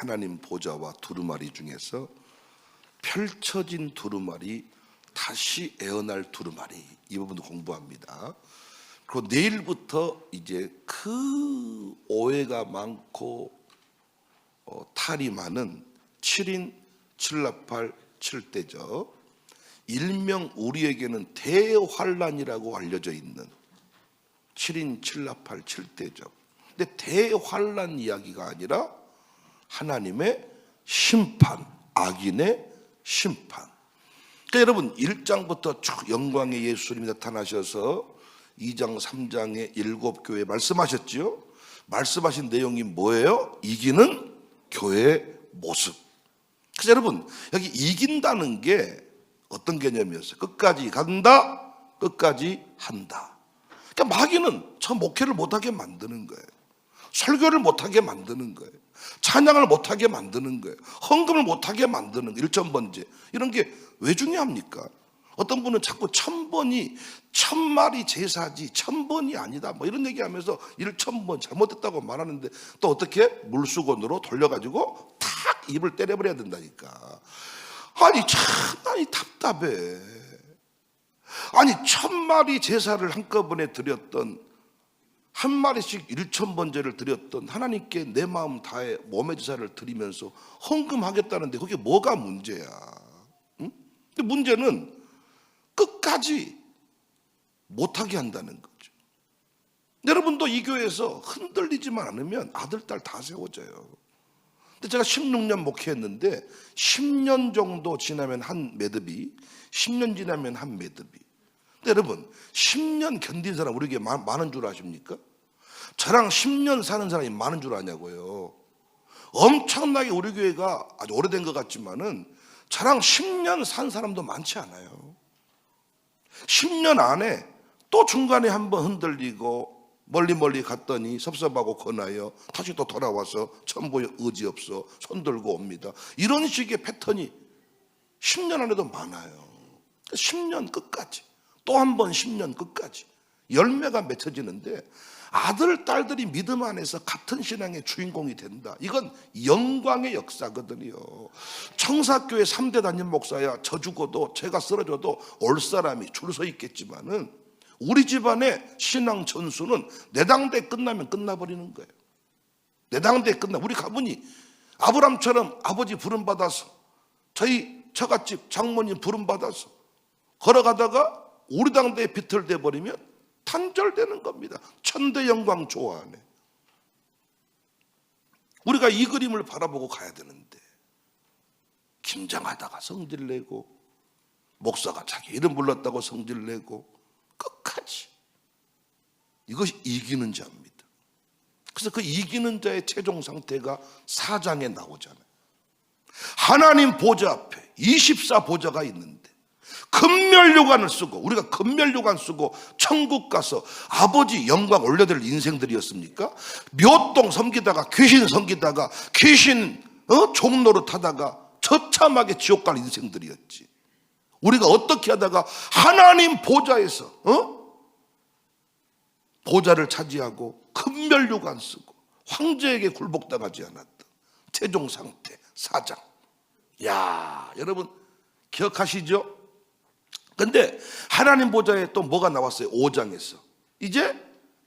하나님 보좌와 두루마리 중에서 펼쳐진 두루마리, 다시 에어날 두루마리, 이 부분도 공부합니다. 그리고 내일부터 이제 그 오해가 많고 탈이 많은 7인 7나팔 7대접, 일명 우리에게는 대환란이라고 알려져 있는 7인 7나팔 7대접. 근데 대환란 이야기가 아니라 하나님의 심판, 악인의 심판. 그러니까 여러분 1장부터 쭉 영광의 예수님이 나타나셔서 2장 3장의 7교회 말씀하셨지요. 말씀하신 내용이 뭐예요? 이기는 교회의 모습. 그래서 여러분 여기 이긴다는 게 어떤 개념이었어요? 끝까지 간다, 끝까지 한다. 그러니까 마귀는 저 목회를 못하게 만드는 거예요. 설교를 못하게 만드는 거예요. 찬양을 못하게 만드는 거예요. 헌금을 못하게 만드는 거예요. 1,000번째. 이런 게 왜 중요합니까? 어떤 분은 자꾸 1000번이 1000마리 제사지 1000번이 아니다 뭐 이런 얘기하면서 1000번 잘못했다고 말하는데 또 어떻게 물수건으로 돌려가지고 탁 입을 때려버려야 된다니까. 아니 참 답답해. 아니 1000마리 제사를 한꺼번에 드렸던, 한 마리씩 1000번제를 드렸던 하나님께 내 마음 다해 몸의 제사를 드리면서 헌금하겠다는데 그게 뭐가 문제야? 응? 근데 문제는 끝까지 못하게 한다는 거죠. 여러분도 이 교회에서 흔들리지만 않으면 아들, 딸 다 세워져요. 근데 제가 16년 목회했는데 10년 정도 지나면 한 매듭이, 10년 지나면 한 매듭이. 근데 여러분 10년 견딘 사람 우리에게 많은 줄 아십니까? 저랑 10년 사는 사람이 많은 줄 아냐고요. 엄청나게 우리 교회가 아주 오래된 것 같지만은 저랑 10년 산 사람도 많지 않아요. 10년 안에 또 중간에 한번 흔들리고 멀리 갔더니 섭섭하고 권하여 다시 또 돌아와서 천보에 의지 없어 손 들고 옵니다. 이런 식의 패턴이 10년 안에도 많아요. 10년 끝까지, 또 한 번 10년 끝까지 열매가 맺혀지는데 아들, 딸들이 믿음 안에서 같은 신앙의 주인공이 된다. 이건 영광의 역사거든요. 청사교회 3대 담임 목사야 저 죽어도 제가 쓰러져도 올 사람이 줄 서 있겠지만은 우리 집안의 신앙 전수는 내당대 끝나면 끝나버리는 거예요. 내당대 끝나. 우리 가문이 아브람처럼 아버지 부름받아서, 저희 처갓집 장모님 부름받아서 걸어가다가 우리 당대에 비틀대 버리면 단절되는 겁니다. 천대 영광 좋아하네. 우리가 이 그림을 바라보고 가야 되는데 김장하다가 성질내고, 목사가 자기 이름 불렀다고 성질내고, 끝까지. 이것이 이기는 자입니다. 그래서 그 이기는 자의 최종 상태가 4장에 나오잖아요. 하나님 보좌 앞에 24보좌가 있는데 금멸요관을 쓰고, 우리가 금멸요관 쓰고 천국 가서 아버지 영광 올려드릴 인생들이었습니까? 묘동 섬기다가 귀신 섬기다가 귀신 종로로 타다가 처참하게 지옥 갈 인생들이었지. 우리가 어떻게 하다가 하나님 보좌에서 보좌를 차지하고 금멸요관 쓰고 황제에게 굴복당하지 않았다. 최종 상태 4장. 야, 여러분 기억하시죠? 근데 하나님 보좌에 또 뭐가 나왔어요? 5장에서 이제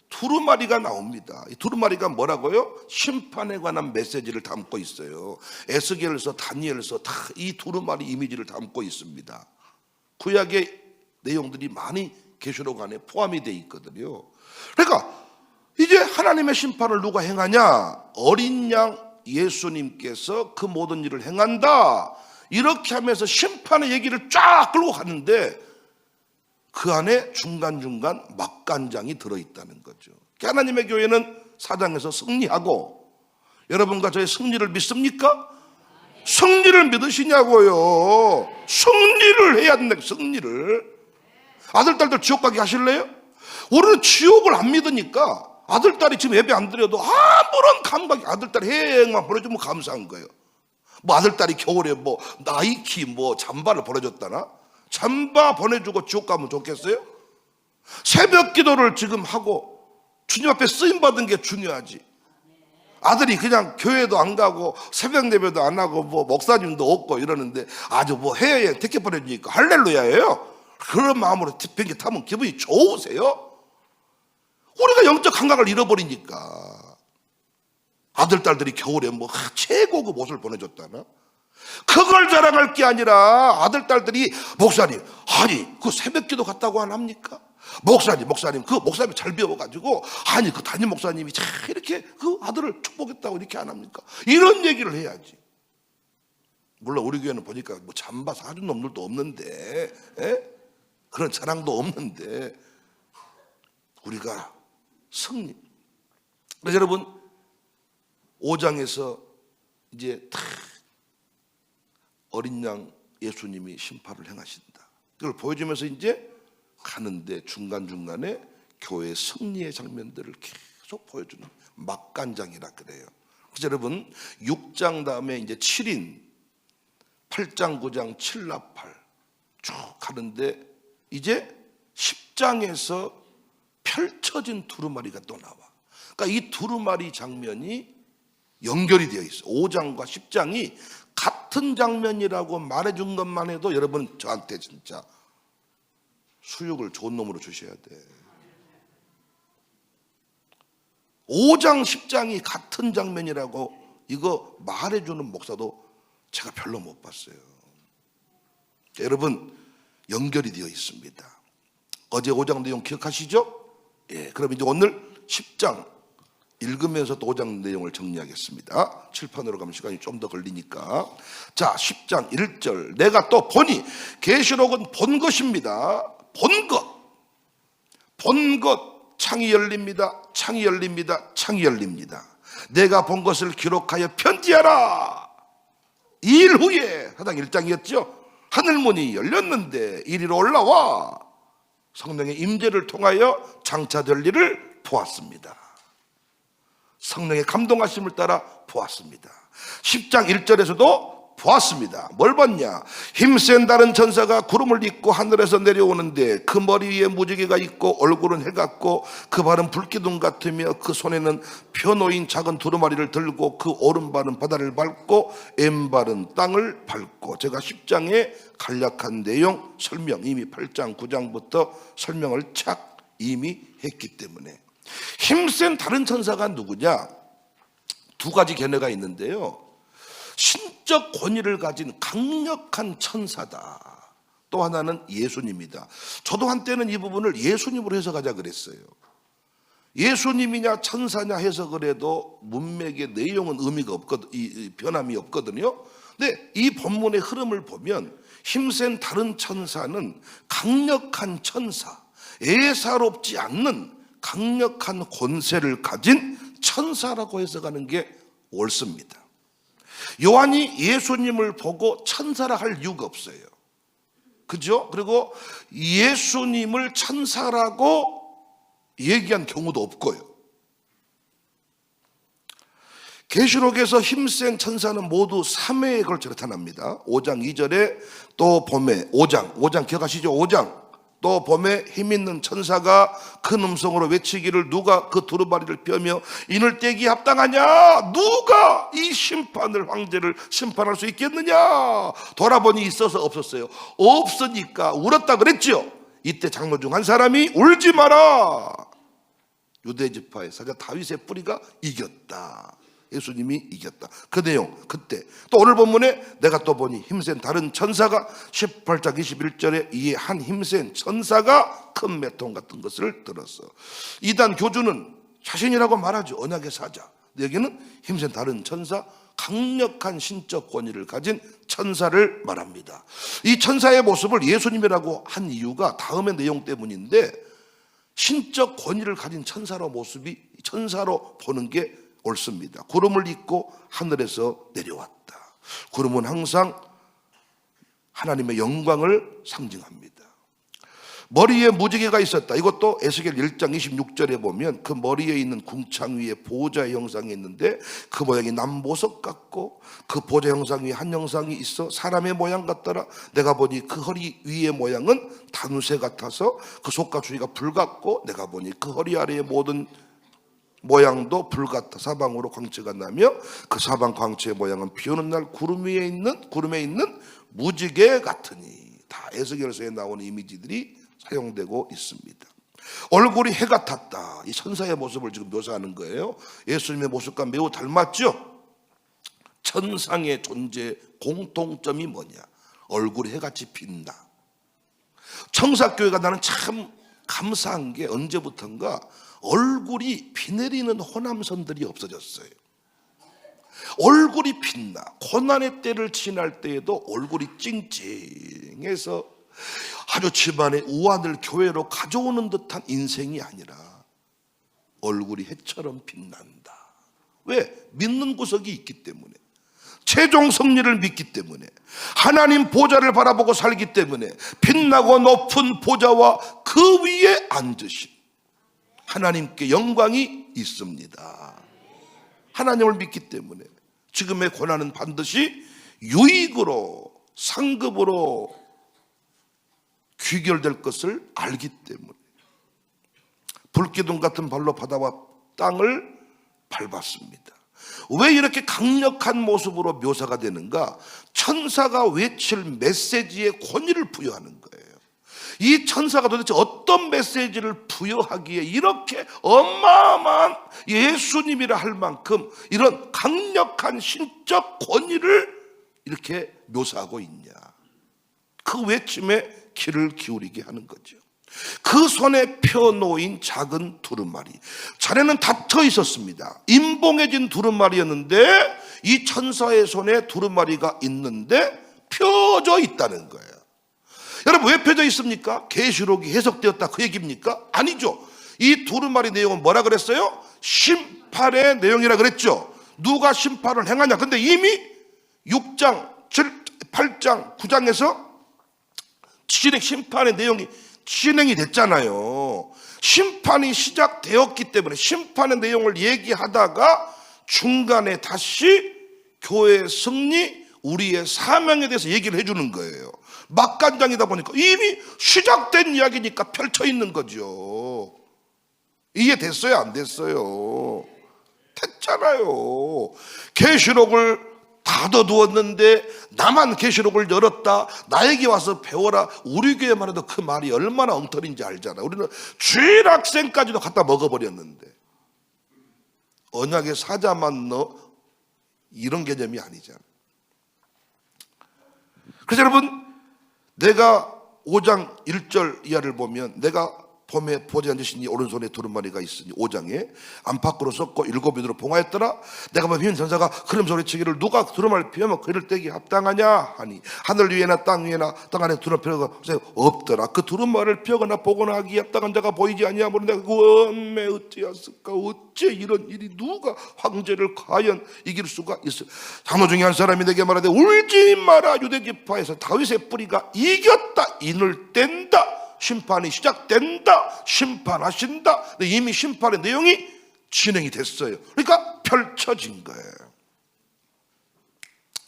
두루마리가 나옵니다. 이 두루마리가 뭐라고요? 심판에 관한 메시지를 담고 있어요. 에스겔서, 다니엘서 다 이 두루마리 이미지를 담고 있습니다. 구약의 내용들이 많이 계시록 안에 포함이 되어 있거든요. 그러니까 이제 하나님의 심판을 누가 행하냐? 어린 양 예수님께서 그 모든 일을 행한다. 이렇게 하면서 심판의 얘기를 쫙 끌고 가는데 그 안에 중간중간 막간장이 들어있다는 거죠. 하나님의 교회는 4장에서 승리하고, 여러분과 저의 승리를 믿습니까? 승리를 믿으시냐고요. 승리를 해야 된다. 승리를. 아들, 딸들 지옥 가게 하실래요? 우리는 지옥을 안 믿으니까 아들, 딸이 지금 예배 안 드려도 아무런 감각이, 아들, 딸이 해외여행만 보내주면 감사한 거예요. 뭐 아들, 딸이 겨울에 뭐 나이키 뭐 잠바를 보내줬다나? 잠바 보내주고 지옥 가면 좋겠어요? 새벽 기도를 지금 하고 주님 앞에 쓰임받은 게 중요하지. 아들이 그냥 교회도 안 가고 새벽 예배도 안 하고 뭐 목사님도 없고 이러는데 아주 뭐 해외여행 티켓 보내주니까 할렐루야예요. 그런 마음으로 비행기 타면 기분이 좋으세요? 우리가 영적 감각을 잃어버리니까 아들 딸들이 겨울에 뭐 최고급 옷을 보내줬다나? 그걸 자랑할 게 아니라 아들 딸들이 목사님, 아니 그 새벽기도 갔다고 안 합니까? 목사님 그 목사님 잘 배워가지고 아니 그 담임 목사님이 잘 이렇게 그 아들을 축복했다고 이렇게 안 합니까? 이런 얘기를 해야지. 물론 우리 교회는 보니까 뭐 잠바 사준 놈들도 없는데, 그런 자랑도 없는데 우리가 승리. 그래서 여러분 5장에서 이제 다 어린 양 예수님이 심판을 행하신다. 그걸 보여주면서 이제 가는데 중간중간에 교회 승리의 장면들을 계속 보여주는 막간장이라 그래요. 그래서 여러분 6장 다음에 이제 7인 8장 9장 7나팔 쭉 가는데 이제 10장에서 펼쳐진 두루마리가 또 나와. 그러니까 이 두루마리 장면이 연결이 되어 있어. 5장과 10장이 같은 장면이라고 말해준 것만 해도 여러분 저한테 진짜 수육을 좋은 놈으로 주셔야 돼. 5장 10장이 같은 장면이라고 이거 말해주는 목사도 제가 별로 못 봤어요. 여러분 연결이 되어 있습니다. 어제 5장 내용 기억하시죠? 예, 그럼 이제 오늘 10장 읽으면서 또 5장 내용을 정리하겠습니다. 칠판으로 가면 시간이 좀 더 걸리니까. 자, 10장 1절. 내가 또 보니, 계시록은 본 것입니다. 본 것, 창이 열립니다. 창이 열립니다. 창이 열립니다. 내가 본 것을 기록하여 편지하라. 2일 후에, 사장 1장이었죠? 하늘문이 열렸는데 이리로 올라와 성령의 임재를 통하여 장차될 일을 보았습니다. 성령의 감동하심을 따라 보았습니다. 10장 1절에서도 보았습니다. 뭘 봤냐? 힘센 다른 천사가 구름을 입고 하늘에서 내려오는데 그 머리 위에 무지개가 있고 얼굴은 해 같고 그 발은 불기둥 같으며 그 손에는 펴놓인 작은 두루마리를 들고 그 오른발은 바다를 밟고 왼발은 땅을 밟고. 제가 10장에 간략한 내용 설명 이미 8장 9장부터 설명을 착 이미 했기 때문에. 힘센 다른 천사가 누구냐? 두 가지 견해가 있는데요. 신적 권위를 가진 강력한 천사다. 또 하나는 예수님이다. 저도 한때는 이 부분을 예수님으로 해석하자 그랬어요. 예수님이냐 천사냐 해석을 해도 문맥의 내용은 의미가 없거든, 변함이 없거든요. 근데 이 본문의 흐름을 보면 힘센 다른 천사는 강력한 천사, 애사롭지 않는 강력한 권세를 가진 천사라고 해석하는 게 옳습니다. 요한이 예수님을 보고 천사라 할 이유가 없어요. 그죠? 그리고 예수님을 천사라고 얘기한 경우도 없고요. 계시록에서 힘센 천사는 모두 3회에 걸쳐 나타납니다. 5장 2절에 또 봄에 5장 기억하시죠? 5장 또 봄에 힘있는 천사가 큰 음성으로 외치기를 누가 그 두루마리를 펴며 이늘 떼기 합당하냐? 누가 이 심판을 황제를 심판할 수 있겠느냐? 돌아보니 있어서 없었어요. 없으니까 울었다 그랬죠. 이때 장로 중 한 사람이 울지 마라. 유대 지파의 사자 다윗의 뿌리가 이겼다. 예수님이 이겼다. 그 내용 그때. 또 오늘 본문에 내가 또 보니 힘센 다른 천사가 18장 21절에 이에 한 힘센 천사가 큰 매통 같은 것을 들었어. 이단 교주는 자신이라고 말하죠. 언약의 사자. 여기는 힘센 다른 천사, 강력한 신적 권위를 가진 천사를 말합니다. 이 천사의 모습을 예수님이라고 한 이유가 다음의 내용 때문인데, 신적 권위를 가진 천사로 모습이 천사로 보는 게 옳습니다. 구름을 입고 하늘에서 내려왔다. 구름은 항상 하나님의 영광을 상징합니다. 머리에 무지개가 있었다. 이것도 에스겔 1장 26절에 보면 그 머리에 있는 궁창 위에 보호자의 형상이 있는데 그 모양이 남보석 같고 그 보호자 형상 위에 한 형상이 있어 사람의 모양 같더라. 내가 보니 그 허리 위의 모양은 단우새 같아서 그 속과 주위가 불 같고 내가 보니 그 허리 아래의 모든 모양도 불같아 사방으로 광채가 나며 그 사방 광채의 모양은 비 오는 날 구름에 있는 무지개 같으니. 다 에스겔서에 나오는 이미지들이 사용되고 있습니다. 얼굴이 해 같았다. 이 천사의 모습을 지금 묘사하는 거예요. 예수님의 모습과 매우 닮았죠. 천상의 존재의 공통점이 뭐냐? 얼굴이 해같이 빛나. 청사교회가 나는 참 감사한 게 언제부턴가 얼굴이 비 내리는 호남선들이 없어졌어요. 얼굴이 빛나. 고난의 때를 지날 때에도 얼굴이 찡찡해서 아주 집안의 우환을 교회로 가져오는 듯한 인생이 아니라 얼굴이 해처럼 빛난다. 왜? 믿는 구석이 있기 때문에, 최종 승리를 믿기 때문에, 하나님 보좌를 바라보고 살기 때문에, 빛나고 높은 보좌와 그 위에 앉으신 하나님께 영광이 있습니다. 하나님을 믿기 때문에 지금의 고난은 반드시 유익으로, 상급으로 귀결될 것을 알기 때문에 불기둥 같은 발로 바다와 땅을 밟았습니다. 왜 이렇게 강력한 모습으로 묘사가 되는가? 천사가 외칠 메시지에 권위를 부여하는 거예요. 이 천사가 도대체 어떤 메시지를 부여하기에 이렇게 어마어마한 예수님이라 할 만큼 이런 강력한 신적 권위를 이렇게 묘사하고 있냐? 그 외침에 귀를 기울이게 하는 거죠. 그 손에 펴놓인 작은 두루마리, 자네는 닫혀 있었습니다. 임봉해진 두루마리였는데 이 천사의 손에 두루마리가 있는데 펴져 있다는 거예요. 여러분, 왜 펴져 있습니까? 계시록이 해석되었다 그 얘기입니까? 아니죠. 이 두루마리 내용은 뭐라 그랬어요? 심판의 내용이라 그랬죠. 누가 심판을 행하냐. 근데 이미 6장, 8장, 9장에서 심판의 내용이 진행이 됐잖아요. 심판이 시작되었기 때문에 심판의 내용을 얘기하다가 중간에 다시 교회의 승리, 우리의 사명에 대해서 얘기를 해주는 거예요. 막간장이다 보니까 이미 시작된 이야기니까 펼쳐 있는 거죠. 이해됐어요? 안 됐어요? 됐잖아요. 계시록을 닫아두었는데 나만 계시록을 열었다, 나에게 와서 배워라. 우리 교회만 해도 그 말이 얼마나 엉터리인지 알잖아. 우리는 주일학생까지도 갖다 먹어버렸는데 언약의 사자만 넣어, 이런 개념이 아니잖아. 그래서 여러분, 내가 5장 1절 이하를 보면, 내가 봄에 보좌에 앉으시니 오른손에 두루마리가 있으니 5장에 안팎으로 썩고 7인으로 봉하였더라. 내가 보면 휘은 천사가 그름 소리치기를 누가 두루마리를 피우면 그를 떼기 합당하냐 하니 하늘 위에나 땅 위에나 땅 안에 두루마리가 없더라. 그 두루마리를 피우거나 보거나 하기 합당한 자가 보이지 아니하므로 내가 그 원매 어찌하였을까? 어째 이런 일이 누가 황제를 과연 이길 수가 있어? 장로 중에 한 사람이 내게 말하되 울지 마라. 유대 지파에서 다윗의 뿌리가 이겼다. 인을 뗀다. 심판이 시작된다. 심판하신다. 근데 이미 심판의 내용이 진행이 됐어요. 그러니까 펼쳐진 거예요.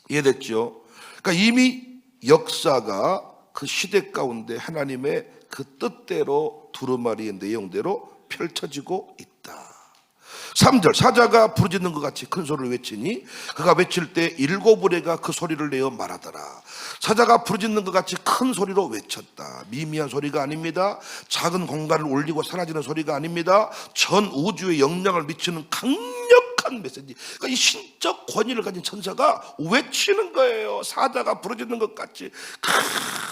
이해됐죠? 그러니까 이미 역사가 그 시대 가운데 하나님의 그 뜻대로 두루마리의 내용대로 펼쳐지고 있다. 3절, 사자가 부르짖는 것 같이 큰 소리를 외치니 그가 외칠 때 7우레가 그 소리를 내어 말하더라. 사자가 부르짖는 것 같이 큰 소리로 외쳤다. 미미한 소리가 아닙니다. 작은 공간을 울리고 사라지는 소리가 아닙니다. 전 우주에 영향을 미치는 강력한 메시지. 그러니까 이 신적 권위를 가진 천사가 외치는 거예요. 사자가 부르짖는 것 같이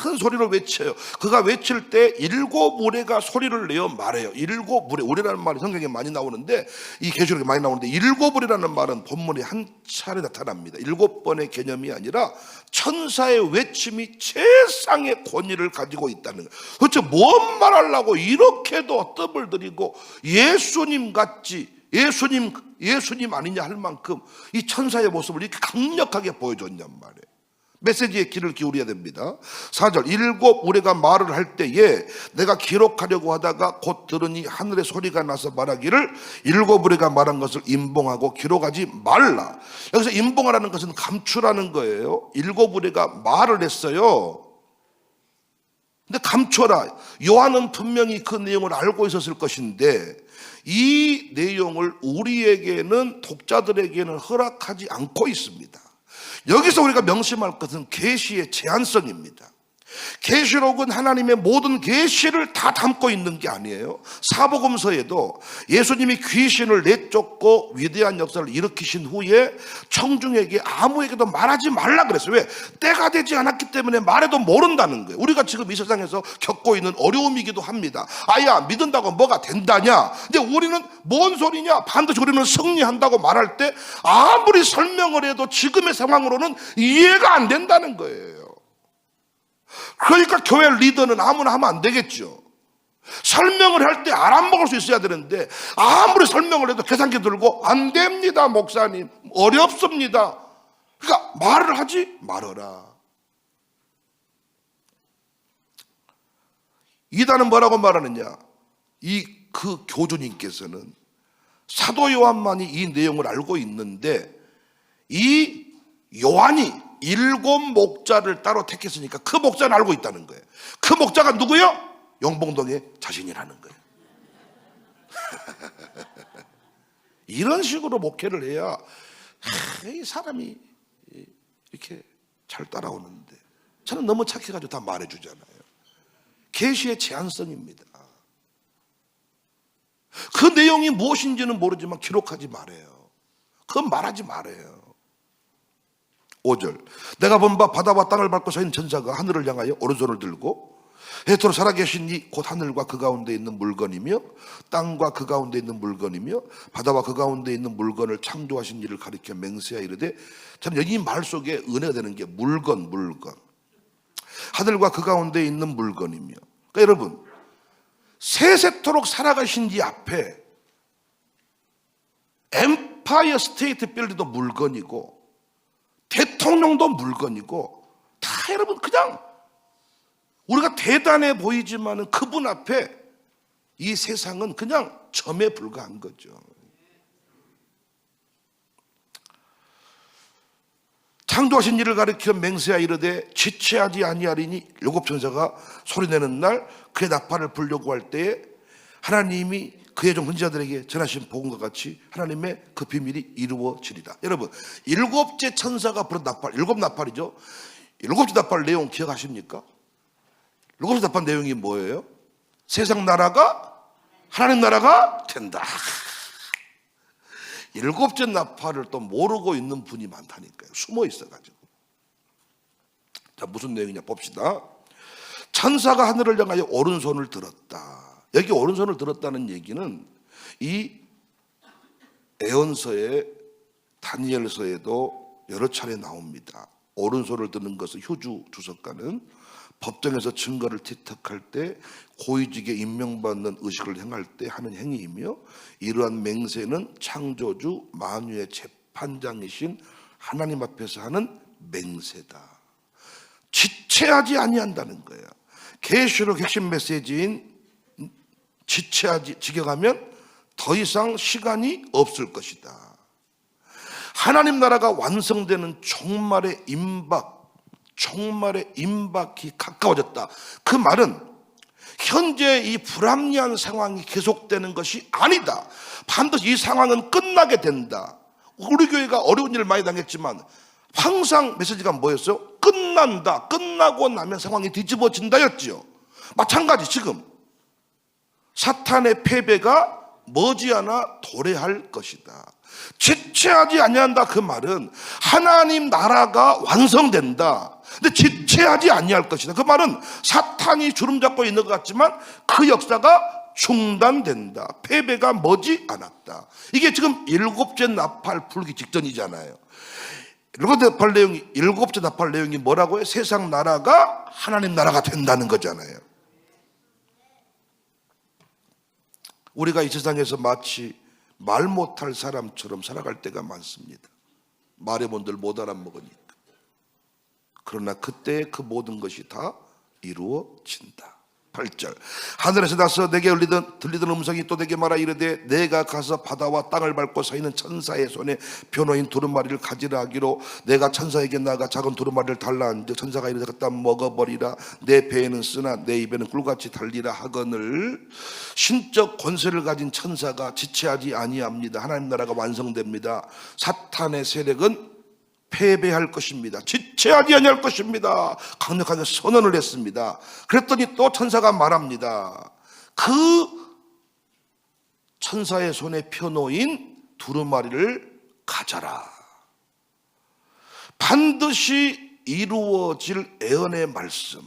큰 소리로 외쳐요. 그가 외칠 때 7우레가 소리를 내어 말해요. 7우레, 우레라는 말이 성경에 많이 나오는데, 이 계시록에 많이 나오는데 7우레라는 말은 본문에 한 차례 나타납니다. 7번의 개념이 아니라 천사의 외침이 최상의 권위를 가지고 있다는 거예요. 도대체 뭔 말하려고 이렇게도 뜸을 들이고 예수님 같지, 예수님 아니냐 할 만큼 이 천사의 모습을 이렇게 강력하게 보여줬냔 말이에요. 메시지에 귀를 기울여야 됩니다. 4절, 7우레가 말을 할 때에 내가 기록하려고 하다가 곧 들으니 하늘의 소리가 나서 말하기를 7우레가 말한 것을 임봉하고 기록하지 말라. 여기서 임봉하라는 것은 감추라는 거예요. 7우레가 말을 했어요. 근데 감춰라. 요한은 분명히 그 내용을 알고 있었을 것인데 이 내용을 우리에게는, 독자들에게는 허락하지 않고 있습니다. 여기서 우리가 명심할 것은 계시의 제한성입니다. 계시록은 하나님의 모든 계시를 다 담고 있는 게 아니에요. 사복음서에도 예수님이 귀신을 내쫓고 위대한 역사를 일으키신 후에 청중에게 아무에게도 말하지 말라 그랬어요. 왜? 때가 되지 않았기 때문에 말해도 모른다는 거예요. 우리가 지금 이 세상에서 겪고 있는 어려움이기도 합니다. 아야, 믿는다고 뭐가 된다냐? 근데 우리는 뭔 소리냐? 반드시 우리는 승리한다고 말할 때 아무리 설명을 해도 지금의 상황으로는 이해가 안 된다는 거예요. 그러니까 교회 리더는 아무나 하면 안 되겠죠. 설명을 할 때 알아먹을 수 있어야 되는데 아무리 설명을 해도 계산기 들고 안 됩니다 목사님, 어렵습니다. 그러니까 말을 하지 말아라. 이단은 뭐라고 말하느냐? 그 교주님께서는 사도 요한만이 이 내용을 알고 있는데 이 요한이 7 목자를 따로 택했으니까 그 목자는 알고 있다는 거예요. 그 목자가 누구요? 용봉동의 자신이라는 거예요. 이런 식으로 목회를 해야 이 사람이 이렇게 잘 따라오는데, 저는 너무 착해가지고 다 말해주잖아요. 계시의 제한성입니다. 그 내용이 무엇인지는 모르지만 기록하지 말아요. 그건 말하지 말아요. 5절, 내가 본 바 바다와 땅을 밟고 서 있는 천사가 하늘을 향하여 오른손을 들고 해토로 살아계신 이 곧 하늘과 그 가운데 있는 물건이며 땅과 그 가운데 있는 물건이며 바다와 그 가운데 있는 물건을 창조하신 이를 가리켜 맹세하여 이르되, 저는 여기 말 속에 은혜가 되는 게 물건, 하늘과 그 가운데 있는 물건이며, 그러니까 여러분 세세토록 살아가신 이 앞에 엠파이어 스테이트 빌딩도 물건이고 대통령도 물건이고 다 여러분 그냥 우리가 대단해 보이지만은 그분 앞에 이 세상은 그냥 점에 불과한 거죠. 창조하신 이를 가리켜 맹세하여 이르되 지체하지 아니하리니 7 천사가 소리내는 날 그의 나팔을 불려고 할 때에 하나님이 그의 종 선지자들에게 전하신 복음과 같이 하나님의 그 비밀이 이루어지리라. 여러분 7째 천사가 부른 나팔, 7 나팔이죠. 7째 나팔 내용 기억하십니까? 7째 나팔 내용이 뭐예요? 세상 나라가 하나님 나라가 된다. 7째 나팔을 또 모르고 있는 분이 많다니까요. 숨어 있어가지고. 자, 무슨 내용이냐 봅시다. 천사가 하늘을 향하여 오른손을 들었다. 여기 오른손을 들었다는 얘기는 이 에언서에 다니엘서에도 여러 차례 나옵니다. 오른손을 드는 것은 휴주 주석가는 법정에서 증거를 채택할 때 고위직에 임명받는 의식을 행할 때 하는 행위이며, 이러한 맹세는 창조주 만유의 재판장이신 하나님 앞에서 하는 맹세다. 지체하지 아니한다는 거예요. 계시록 핵심 메시지인 지경하면 더 이상 시간이 없을 것이다. 하나님 나라가 완성되는 종말의 임박이 가까워졌다. 그 말은 현재 이 불합리한 상황이 계속되는 것이 아니다. 반드시 이 상황은 끝나게 된다. 우리 교회가 어려운 일을 많이 당했지만 항상 메시지가 뭐였어요? 끝난다. 끝나고 나면 상황이 뒤집어진다였지요. 마찬가지 지금 사탄의 패배가 머지않아 도래할 것이다. 지체하지 아니한다. 그 말은 하나님 나라가 완성된다. 근데 지체하지 아니할 것이다. 그 말은 사탄이 주름 잡고 있는 것 같지만 그 역사가 중단된다. 패배가 머지않았다. 이게 지금 7째 나팔 불기 직전이잖아요. 7째 나팔 내용이 뭐라고요? 세상 나라가 하나님 나라가 된다는 거잖아요. 우리가 이 세상에서 마치 말 못할 사람처럼 살아갈 때가 많습니다. 말해본들 못 알아먹으니까. 그러나 그때 그 모든 것이 다 이루어진다. 8절 하늘에서 나서 내게 들리던 음성이 또 내게 말하 이르되 내가 가서 바다와 땅을 밟고 서 있는 천사의 손에 변호인 두루마리를 가지라 하기로 내가 천사에게 나가 작은 두루마리를 달라 한즉 천사가 이르되 갖다 먹어버리라 내 배에는 쓰나 내 입에는 꿀같이 달리라 하거늘. 신적 권세를 가진 천사가 지체하지 아니합니다. 하나님 나라가 완성됩니다. 사탄의 세력은 패배할 것입니다. 지체하지 아니할 것입니다. 강력하게 선언을 했습니다. 그랬더니 또 천사가 말합니다. 그 천사의 손에 펴놓인 두루마리를 가져라. 반드시 이루어질 애언의 말씀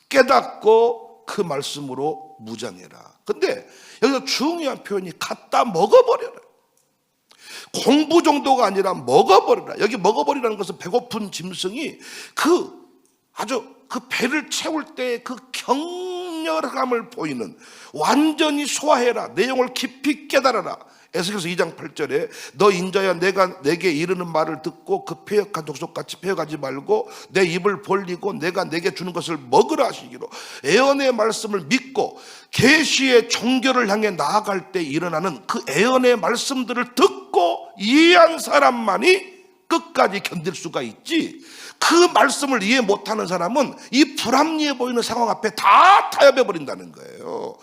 깨닫고 그 말씀으로 무장해라. 근데 여기서 중요한 표현이 갖다 먹어버려라. 공부 정도가 아니라 먹어버리라. 여기 먹어버리라는 것은 배고픈 짐승이 아주 그 배를 채울 때 그 격렬함을 보이는, 완전히 소화해라. 내용을 깊이 깨달아라. 에스겔서 2장 8절에 너 인자야 내가 내게 이르는 말을 듣고 그 패역한 족속같이 패역하지 말고 내 입을 벌리고 내가 내게 주는 것을 먹으라 하시기로. 애언의 말씀을 믿고 계시의 종교를 향해 나아갈 때 일어나는 그 애언의 말씀들을 듣고 이해한 사람만이 끝까지 견딜 수가 있지, 그 말씀을 이해 못하는 사람은 이 불합리해 보이는 상황 앞에 다 타협해 버린다는 거예요.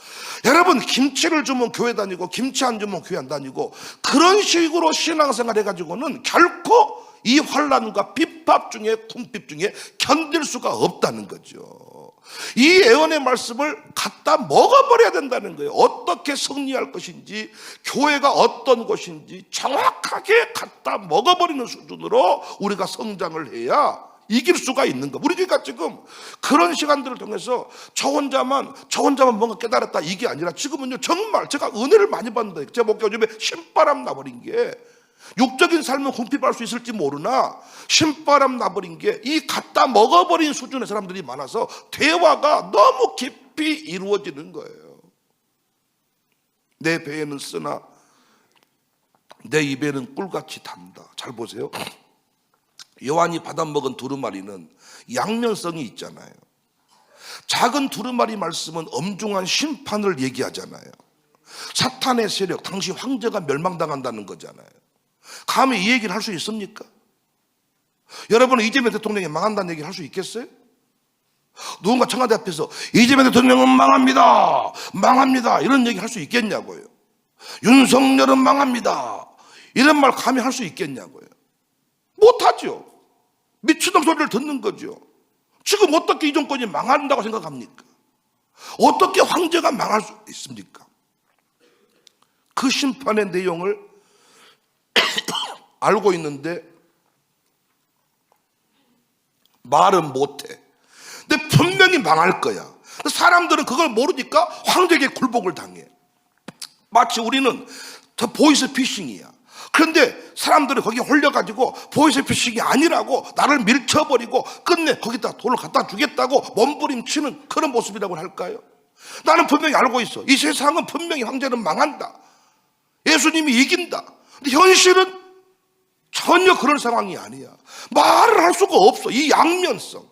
여러분, 김치를 주면 교회 다니고 김치 안 주면 교회 안 다니고 그런 식으로 신앙생활 해가지고는 결코 이 환난과 핍박 중에 궁핍 중에 견딜 수가 없다는 거죠. 이 애언의 말씀을 갖다 먹어버려야 된다는 거예요. 어떻게 승리할 것인지, 교회가 어떤 곳인지 정확하게 갖다 먹어버리는 수준으로 우리가 성장을 해야 이길 수가 있는 거. 우리 교회가 지금 그런 시간들을 통해서 저 혼자만 뭔가 깨달았다 이게 아니라 지금은요 정말 제가 은혜를 많이 받는다. 제가 목회 요즘에 신바람 나버린 게, 육적인 삶은 궁핍할 수 있을지 모르나 신바람 나버린 게 이 갖다 먹어버린 수준의 사람들이 많아서 대화가 너무 깊이 이루어지는 거예요. 내 배에는 쓰나 내 입에는 꿀같이 단다. 잘 보세요. 요한이 받아먹은 두루마리는 양면성이 있잖아요. 작은 두루마리 말씀은 엄중한 심판을 얘기하잖아요. 사탄의 세력, 당시 황제가 멸망당한다는 거잖아요. 감히 이 얘기를 할 수 있습니까? 여러분은 이재명 대통령이 망한다는 얘기를 할 수 있겠어요? 누군가 청와대 앞에서 이재명 대통령은 망합니다 이런 얘기 할 수 있겠냐고요. 윤석열은 망합니다 이런 말 감히 할 수 있겠냐고요. 못하죠. 미친놈 소리를 듣는 거죠. 지금 어떻게 이 정권이 망한다고 생각합니까? 어떻게 황제가 망할 수 있습니까? 그 심판의 내용을 알고 있는데 말은 못해. 근데 분명히 망할 거야. 사람들은 그걸 모르니까 황제에게 굴복을 당해. 마치 우리는 더 보이스피싱이야. 그런데 사람들이 거기에 홀려가지고 보이스피싱이 아니라고 나를 밀쳐버리고 끝내 거기다 돈을 갖다 주겠다고 몸부림치는 그런 모습이라고 할까요? 나는 분명히 알고 있어. 이 세상은 분명히 황제는 망한다. 예수님이 이긴다. 근데 현실은 전혀 그런 상황이 아니야. 말을 할 수가 없어. 이 양면성.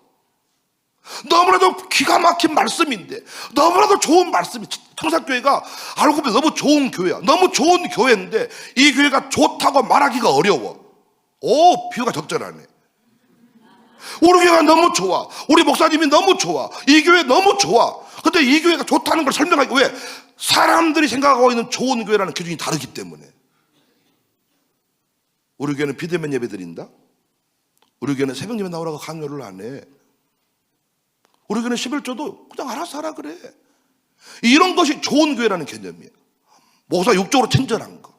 너무나도 기가 막힌 말씀인데, 너무나도 좋은 말씀이, 청사교회가 알고 보면 너무 좋은 교회야. 너무 좋은 교회인데 이 교회가 좋다고 말하기가 어려워. 비유가 적절하네. 우리 교회가 너무 좋아. 우리 목사님이 너무 좋아. 이 교회 너무 좋아. 근데 이 교회가 좋다는 걸 설명하기, 왜? 사람들이 생각하고 있는 좋은 교회라는 기준이 다르기 때문에. 우리 교회는 비대면 예배 드린다? 우리 교회는 새벽 예배 나오라고 강요를 안 해. 우리 교회는 11조도 그냥 알아서 하라 그래. 이런 것이 좋은 교회라는 개념이에요. 목사 육적으로 친절한 거.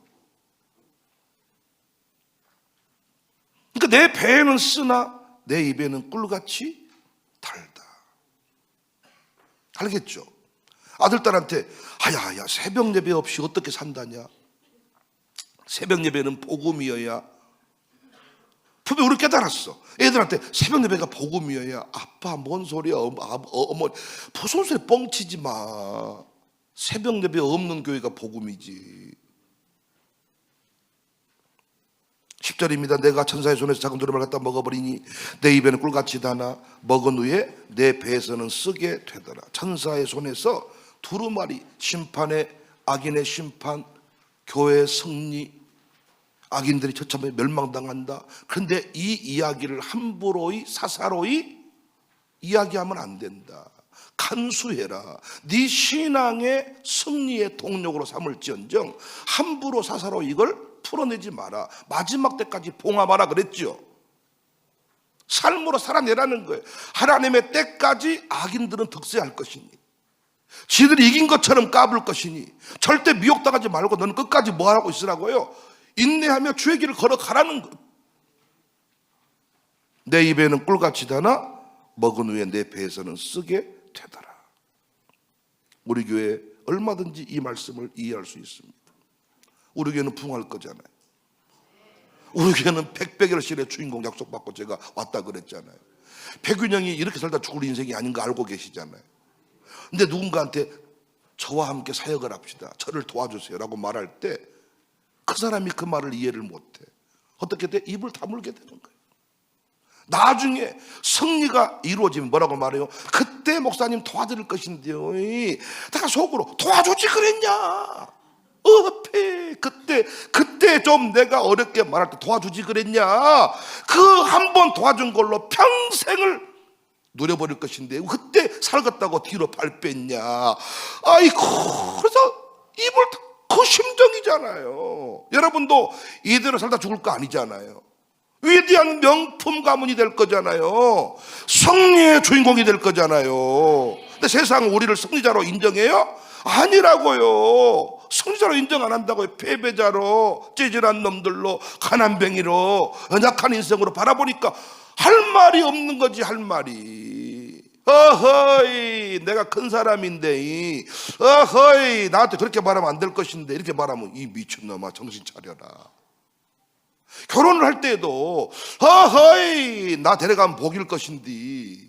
그러니까 내 배에는 쓰나 내 입에는 꿀같이 달다. 알겠죠? 아들딸한테 야 새벽 예배 없이 어떻게 산다냐? 새벽 예배는 복음이어야. 분명히 우리 깨달았어. 애들한테 새벽 예배가 복음이어야. 아빠 뭔 소리야? 어머 무슨 소리 뻥치지 마. 새벽 예배 없는 교회가 복음이지. 10절입니다. 내가 천사의 손에서 작은 두루마리를 갖다 먹어버리니 내 입에는 꿀같이 다나 먹은 후에 내 배에서는 쓰게 되더라. 천사의 손에서 두루마리, 심판의 악인의 심판, 교회의 승리, 악인들이 처참하게 멸망당한다. 그런데 이 이야기를 함부로이 사사로이 이야기하면 안 된다. 간수해라. 네 신앙의 승리의 동력으로 삼을지언정 함부로 사사로 이걸 풀어내지 마라. 마지막 때까지 봉합하라 그랬죠. 삶으로 살아내라는 거예요. 하나님의 때까지 악인들은 득세할 것이니, 지들이 이긴 것처럼 까불 것이니 절대 미혹당하지 말고 너는 끝까지 뭐 하고 있으라고요? 인내하며 주의 길을 걸어가라는 거예요. 내 입에는 꿀같이 다나 먹은 후에 내 배에서는 쓰게 되더라. 우리 교회 얼마든지 이 말씀을 이해할 수 있습니다. 우리 교회는 부흥할 거잖아요. 우리 교회는 백백일실의 주인공 약속받고 제가 왔다 그랬잖아요. 백윤영이 이렇게 살다 죽을 인생이 아닌 거 알고 계시잖아요. 근데 누군가한테 저와 함께 사역을 합시다, 저를 도와주세요 라고 말할 때 그 사람이 그 말을 이해를 못해. 어떻게 돼? 입을 다물게 되는 거예요. 나중에 승리가 이루어지면 뭐라고 말해요? 그때 목사님 도와드릴 것인데요. 내가 속으로 도와주지 그랬냐? 그때 좀 내가 어렵게 말할 때 도와주지 그랬냐? 그 한 번 도와준 걸로 평생을 누려버릴 것인데 그때 살겠다고 뒤로 발 뺐냐? 아이고, 그래서 입을 그 심정이잖아요. 여러분도 이대로 살다 죽을 거 아니잖아요. 위대한 명품 가문이 될 거잖아요. 승리의 주인공이 될 거잖아요. 근데 세상은 우리를 승리자로 인정해요? 아니라고요. 승리자로 인정 안 한다고요. 패배자로, 찌질한 놈들로, 가난뱅이로, 연약한 인생으로 바라보니까 할 말이 없는 거지. 할 말이. 어허이, 내가 큰 사람인데, 어허이, 나한테 그렇게 말하면 안 될 것인데, 이렇게 말하면 이 미친놈아 정신 차려라. 결혼을 할 때에도 어허이, 나 데려가면 복일 것인데,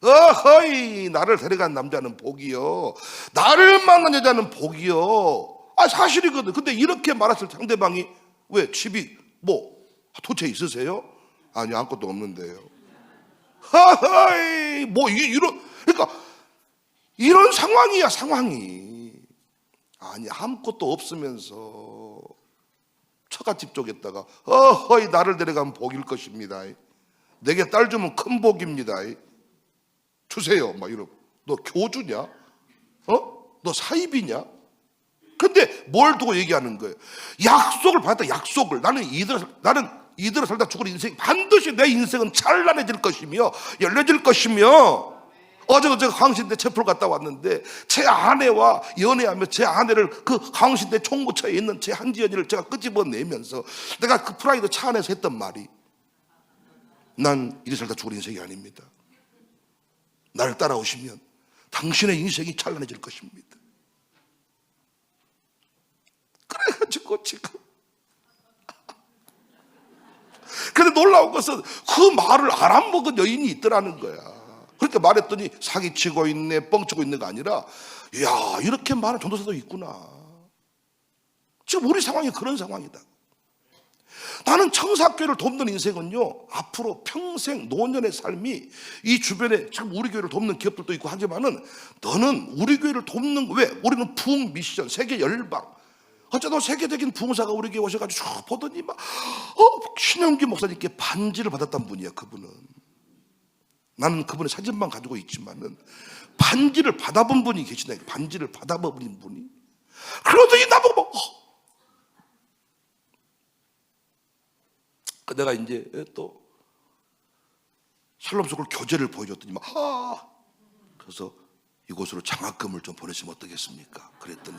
어허이, 나를 데려간 남자는 복이요, 나를 만난 여자는 복이요. 사실이거든. 근데 이렇게 말했을 상대방이 왜 집이 뭐 도체 있으세요? 아니, 아무것도 없는데요. 허허이, 뭐 이런, 그러니까 이런 상황이야. 상황이 아니, 아무것도 없으면서 처갓집 쪽에다가 어허이, 나를 데려가면 복일 것입니다, 내게 딸 주면 큰 복입니다, 주세요, 막 이러고. 너 교주냐? 너 사입이냐? 근데 뭘 두고 얘기하는 거예요? 약속을 받았다. 약속을. 나는 이대로 살다 죽을 인생, 반드시 내 인생은 찬란해질 것이며 열려질 것이며. 어제 광신대 체포를 갔다 왔는데 제 아내와 연애하며 제 아내를 그 광신대 총무처에 있는 제 한지연이를 제가 끄집어내면서 내가 그 프라이드 차 안에서 했던 말이, 난 이리 살다 죽을 인생이 아닙니다. 나를 따라오시면 당신의 인생이 찬란해질 것입니다. 그래가지고 지금 근데 놀라운 것은 그 말을 알아먹은 여인이 있더라는 거야. 그렇게 말했더니 사기치고 있네, 뻥치고 있는 거 아니라, 이야, 이렇게 말하는 전도사도 있구나. 지금 우리 상황이 그런 상황이다. 나는 청사교회를 돕는 인생은요, 앞으로 평생 노년의 삶이 이 주변에 지금 우리 교회를 돕는 기업들도 있고 하지만은, 너는 우리 교회를 돕는, 왜? 우리는 부흥 미션, 세계 열방. 어쩌다 세계적인 부흥사가 우리 교회 오셔가지고 쭉 보더니 막 신영기 목사님께 반지를 받았단 분이야. 그분은, 나는 그분의 사진만 가지고 있지만은 반지를 받아본 분이 계시다. 반지를 받아본 분이. 그러더니 나보고 내가 이제 또 샬롬 속을 교제를 보여줬더니 그래서 이곳으로 장학금을 좀 보내시면 어떻겠습니까? 그랬더니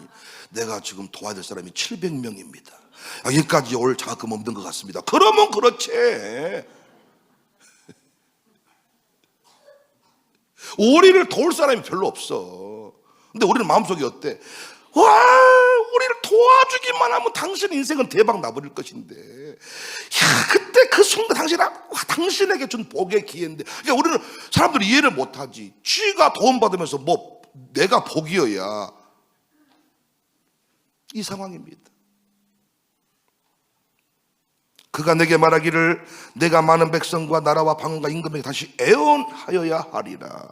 내가 지금 도와야 될 사람이 700명입니다. 여기까지 올 장학금 없는 것 같습니다. 그러면 그렇지. 우리를 도울 사람이 별로 없어. 근데 우리는 마음속에 어때? 우리를 도와주기만 하면 당신 인생은 대박 나버릴 것인데, 그때 그 순간 당신에게 준 복의 기회인데, 그러니까 우리는 사람들이 이해를 못하지. 쥐가 도움받으면서 뭐 내가 복이어야. 이 상황입니다. 그 그가 내게 말하기를 내가 많은 백성과 나라와 방언과 임금에게 다시 애원하여야 하리라.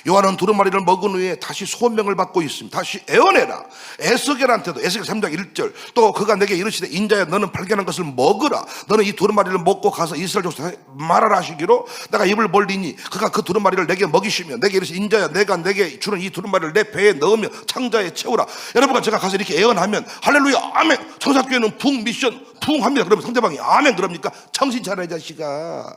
요한은 두루마리를 먹은 후에 다시 소명을 받고 있습니다. 다시 애원해라. 에스겔한테도 에스겔 3장 1절 또 그가 내게 이르시되 인자야 너는 발견한 것을 먹으라. 너는 이 두루마리를 먹고 가서 이스라엘 족속에 말하라 하시기로 내가 입을 벌리니 그가 그 두루마리를 내게 먹이시며 내게 이르시되 인자야 내가 내게 주는 이 두루마리를 내 배에 넣으며 창자에 채우라. 여러분과 제가 가서 이렇게 애원하면 할렐루야 아멘 청사교회는 붕 미션 붕 합니다. 그러면 상대방이 아멘 그럽니까? 정신 차려 이 자식아.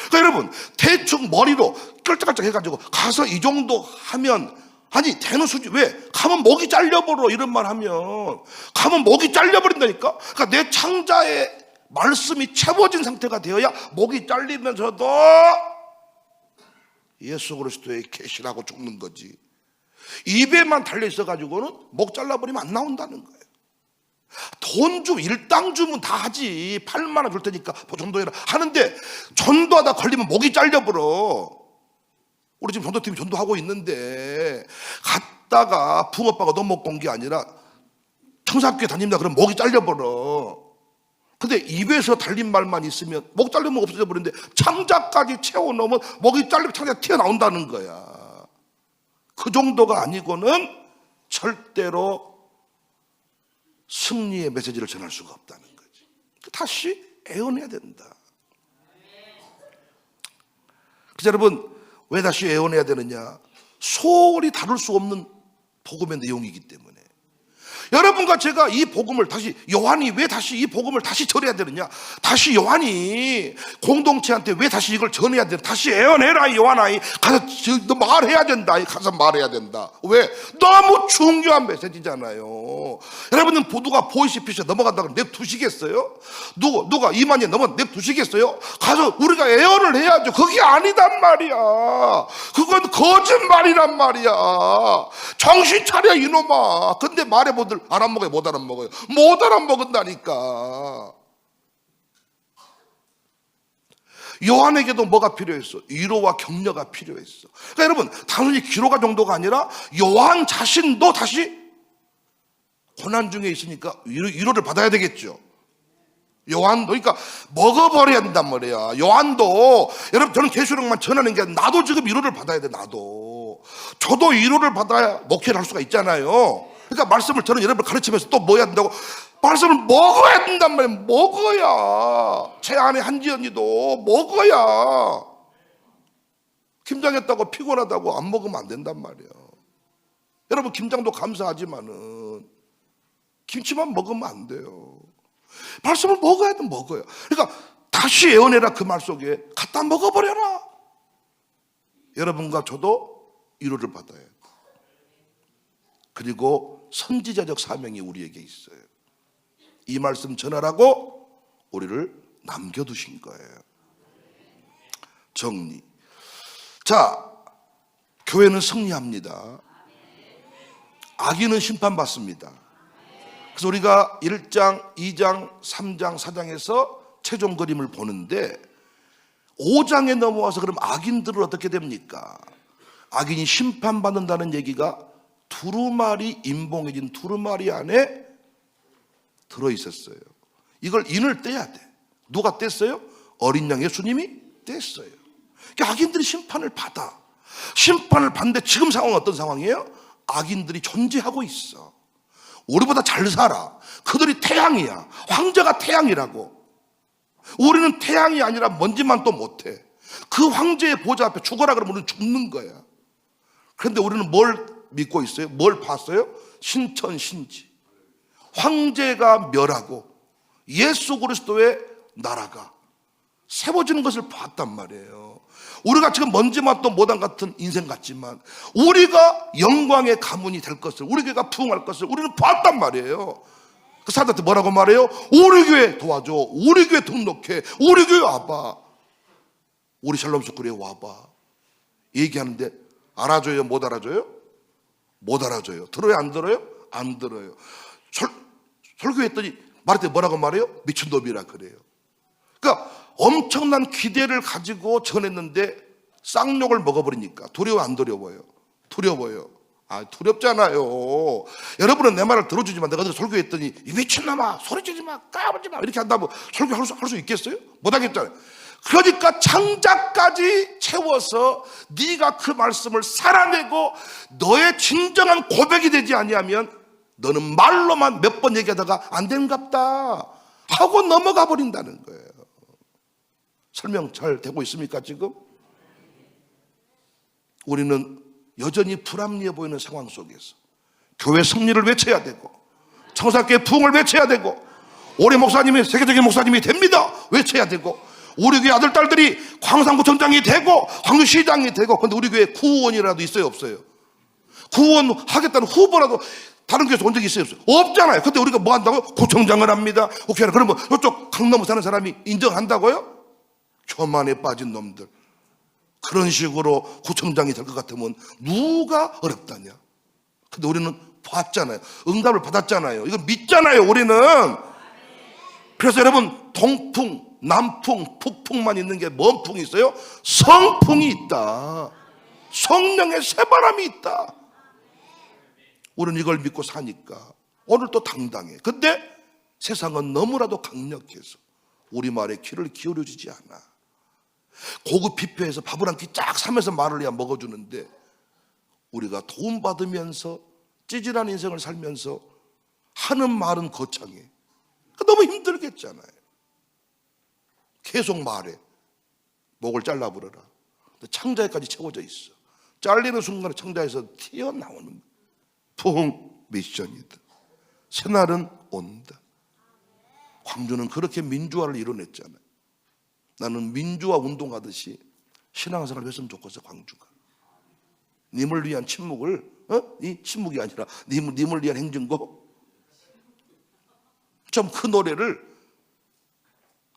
그러니까 여러분 대충 머리로 끌짝깔짝 해가지고 가서 이 정도 하면 아니 되는 수준. 왜? 가면 목이 잘려버려. 이런 말 하면 가면 목이 잘려버린다니까. 그러니까 내 창자에 말씀이 채워진 상태가 되어야 목이 잘리면서도 예수 그리스도의 계시라고 죽는 거지. 입에만 달려있어가지고는 목 잘라버리면 안 나온다는 거예요. 돈 좀 일당 주면 다 하지. 8만 원 줄 테니까 전도해라 하는데 전도하다 걸리면 목이 잘려버려. 우리 지금 전도팀이 전도하고 있는데 갔다가 붕어빠가 너 목 본 게 아니라 청사교회 다닙니다 그러면 목이 잘려버려. 근데 입에서 달린 말만 있으면 목 잘리면 없어져 버리는데 창자까지 채워놓으면 목이 잘리고 창자가 튀어나온다는 거야. 그 정도가 아니고는 절대로 승리의 메시지를 전할 수가 없다는 거지. 다시 애원해야 된다. 그래서 여러분 왜 다시 애원해야 되느냐? 소홀히 다룰 수 없는 복음의 내용이기 때문에. 여러분과 제가 이 복음을 다시 요한이 왜 다시 이 복음을 다시 전해야 되느냐? 다시 요한이 공동체한테 왜 다시 이걸 전해야 되느냐? 다시 애원해라 요한아. 가서 너 말해야 된다. 가서 말해야 된다. 왜? 너무 중요한 메시지잖아요. 여러분은 누가 보이시피셔 넘어간다고 냅두시겠어요? 누가 이만희에 넘어 냅두시겠어요? 가서 우리가 애원을 해야죠. 그게 아니단 말이야. 그건 거짓말이란 말이야. 정신 차려 이놈아. 근데 말해보들 안 먹어요? 못 알아먹어요? 못 알아먹은다니까. 요한에게도 뭐가 필요했어? 위로와 격려가 필요했어. 그러니까 여러분 단순히 기로가 정도가 아니라 요한 자신도 다시 고난 중에 있으니까 위로를 받아야 되겠죠. 요한도 그러니까 먹어버려야 된단 말이야. 요한도 여러분 저는 계시록만 전하는 게 아니라 나도 지금 위로를 받아야 돼. 나도 저도 위로를 받아야 목회를 할 수가 있잖아요. 그러니까 말씀을 저는 여러분을 가르치면서 또 뭐 해야 된다고? 말씀을 먹어야 된단 말이에요. 먹어야. 제 아내 한지연이도 먹어야. 김장했다고 피곤하다고 안 먹으면 안 된단 말이에요. 여러분 김장도 감사하지만은 김치만 먹으면 안 돼요. 말씀을 먹어야 돼. 먹어요. 그러니까 다시 애원해라. 그 말 속에 갖다 먹어버려라. 여러분과 저도 위로를 받아야 돼. 그리고 선지자적 사명이 우리에게 있어요. 이 말씀 전하라고 우리를 남겨두신 거예요. 정리. 자, 교회는 승리합니다. 악인은 심판받습니다. 그래서 우리가 1장, 2장, 3장, 4장에서 최종 그림을 보는데 5장에 넘어와서 그럼 악인들은 어떻게 됩니까? 악인이 심판받는다는 얘기가 두루마리, 임봉해진 두루마리 안에 들어있었어요. 이걸 인을 떼야 돼. 누가 뗐어요? 어린 양 예수님이 뗐어요. 그러니까 악인들이 심판을 받아. 심판을 받는데 지금 상황은 어떤 상황이에요? 악인들이 존재하고 있어. 우리보다 잘 살아. 그들이 태양이야. 황제가 태양이라고. 우리는 태양이 아니라 먼지만 또 못해. 그 황제의 보좌 앞에 죽어라 그러면 우리는 죽는 거야. 그런데 우리는 뭘 믿고 있어요? 뭘 봤어요? 신천신지. 황제가 멸하고 예수 그리스도의 나라가 세워지는 것을 봤단 말이에요. 우리가 지금 먼지만 또 모단 같은 인생 같지만 우리가 영광의 가문이 될 것을, 우리 교회가 부흥할 것을 우리는 봤단 말이에요. 그 사람들한테 뭐라고 말해요? 우리 교회 도와줘. 우리 교회 등록해. 우리 교회 와봐. 우리 샬롬 스쿨에 와봐. 얘기하는데 알아줘요? 못 알아줘요? 못 알아줘요. 들어요? 안 들어요? 안 들어요. 설교했더니 말할 때 뭐라고 말해요? 미친놈이라 그래요. 그러니까 엄청난 기대를 가지고 전했는데 쌍욕을 먹어버리니까 두려워 안 두려워요? 두려워요. 두렵잖아요. 여러분은 내 말을 들어주지만 내가 어디 설교했더니 이 미친놈아 소리치지 마 까불지 마 이렇게 한다면 설교할 수 있겠어요? 못하겠잖아요. 그러니까 창자까지 채워서 네가 그 말씀을 살아내고 너의 진정한 고백이 되지 아니하면 너는 말로만 몇 번 얘기하다가 안 된갑다 하고 넘어가 버린다는 거예요. 설명 잘 되고 있습니까 지금? 우리는 여전히 불합리해 보이는 상황 속에서 교회 승리를 외쳐야 되고 청사교회 부흥을 외쳐야 되고 올해 목사님이 세계적인 목사님이 됩니다 외쳐야 되고 우리 교회 아들 딸들이 광산구청장이 되고 광주시장이 되고 근데 우리 교회 구원이라도 있어요 없어요? 구원 하겠다는 후보라도 다른 교회에서 온 적이 있어요 없어요? 없잖아요. 근데 우리가 뭐 한다고요? 구청장을 합니다. 오케이 그러면 이쪽 강남에 사는 사람이 인정한다고요? 교만에 빠진 놈들. 그런 식으로 구청장이 될 것 같으면 누가 어렵다냐? 근데 우리는 봤잖아요. 응답을 받았잖아요. 이걸 믿잖아요 우리는. 그래서 여러분 동풍, 남풍, 북풍만 있는 게 뭔 풍이 있어요? 성풍이 있다. 성령의 새바람이 있다. 우리는 이걸 믿고 사니까 오늘 또 당당해. 근데 세상은 너무나도 강력해서 우리 말에 귀를 기울여주지 않아. 고급 뷔페에서 밥을 한 끼 쫙 사면서 말을 해야 먹어주는데 우리가 도움받으면서 찌질한 인생을 살면서 하는 말은 거창해. 너무 힘들겠잖아요. 계속 말해. 목을 잘라버려라. 창자에까지 채워져 있어. 잘리는 순간에 창자에서 튀어나오는 부흥 미션이다. 새날은 온다. 광주는 그렇게 민주화를 이뤄냈잖아요. 나는 민주화 운동하듯이 신앙생활을 했으면 좋겠어. 광주가 님을 위한 침묵을 이 침묵이 아니라 님을 위한 행진곡 좀 그 노래를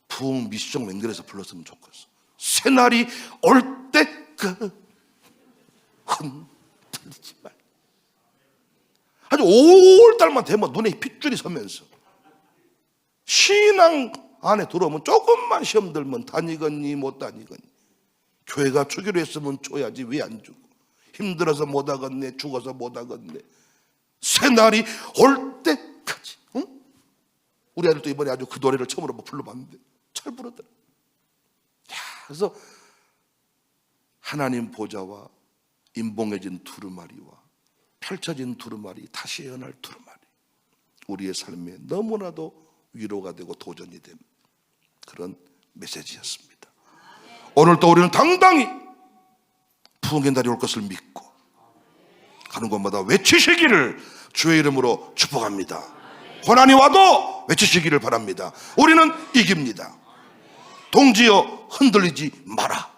부흥 미션 맹글에서 불렀으면 좋겠어. 새날이 올 때까지 흔들리지 말. 아주 5월달만 되면 눈에 핏줄이 서면서 신앙 안에 들어오면 조금만 시험 들면 다니겠니 못 다니겠니. 교회가 주기로 했으면 줘야지 왜 안 주고. 힘들어서 못 하겠네 죽어서 못 하겠네. 새날이 올 때까지. 응? 우리 아들도 이번에 아주 그 노래를 처음으로 불러봤는데 잘 부르더라. 그래서 하나님 보좌와 임봉해진 두루마리와 펼쳐진 두루마리 다시 예언할 두루마리 우리의 삶에 너무나도 위로가 되고 도전이 된 그런 메시지였습니다. 오늘 또 우리는 당당히 부흥의 날이 올 것을 믿고 가는 곳마다 외치시기를 주의 이름으로 축복합니다. 고난이 와도 외치시기를 바랍니다. 우리는 이깁니다. 동지여 흔들리지 마라.